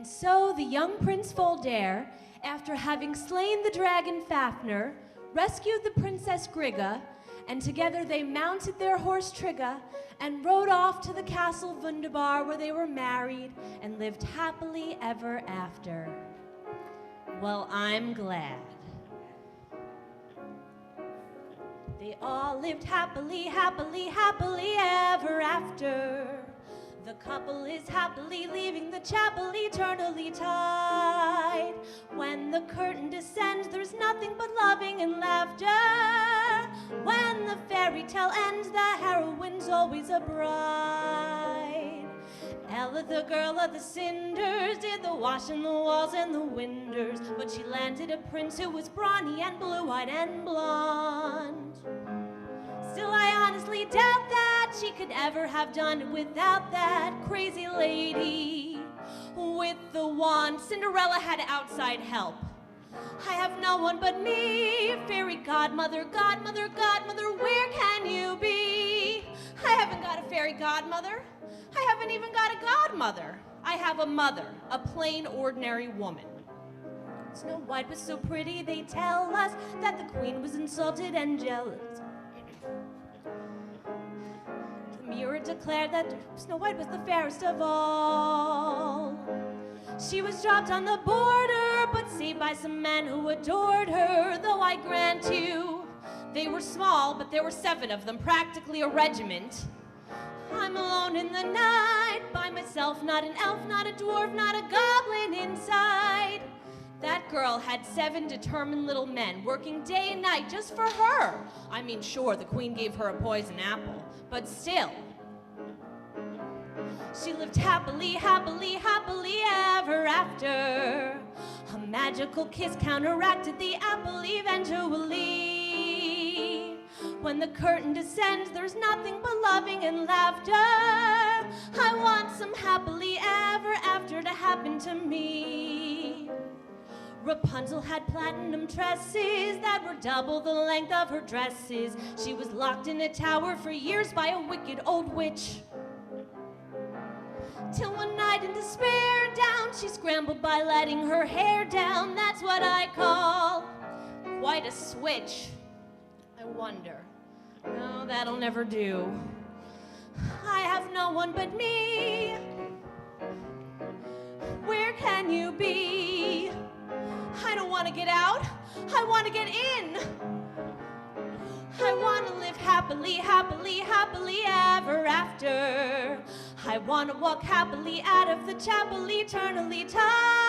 And so the young Prince Foldair, after having slain the dragon Fafnir, rescued the Princess Grigga, and together they mounted their horse Trigga and rode off to the castle Wunderbar, where they were married and lived happily ever after. Well, I'm glad. They all lived happily, happily, happily ever after. The couple is happily leaving the chapel, eternally tied. When the curtain descends, there's nothing but loving and laughter. When the fairy tale ends, the heroine's always a bride. Ella, the girl of the cinders, did the washing, the walls, and the windows, but she landed a prince who was brawny and blue-eyed and blonde. Still, I honestly doubt that she could ever have done it without that crazy lady with the wand. Cinderella had outside help. I have no one but me, fairy godmother, godmother, godmother, where can you be? I haven't got a fairy godmother. I haven't even got a godmother. I have a mother, a plain, ordinary woman. Snow White was so pretty, they tell us that the queen was insulted and jealous. The mirror declared that Snow White was the fairest of all. She was dropped on the border, but saved by some men who adored her, though I grant you, they were small, but there were 7 of them, practically a regiment. I'm alone in the night, by myself, not an elf, not a dwarf, not a goblin inside. That girl had 7 determined little men working day and night just for her. I mean, sure, the queen gave her a poison apple, but still. She lived happily, happily, happily ever after. A magical kiss counteracted the apple eventually. When the curtain descends, there's nothing but loving and laughter. I want some happily ever after to happen to me. Rapunzel had platinum tresses that were double the length of her dresses. She was locked in a tower for years by a wicked old witch. Till one night in despair, down she scrambled by letting her hair down. That's what I call quite a switch. I wonder. No, that'll never do. I have no one but me. Where can you be? I don't want to get out. I want to get in. I want to live happily, happily, happily ever after. I want to walk happily out of the chapel, eternally tied.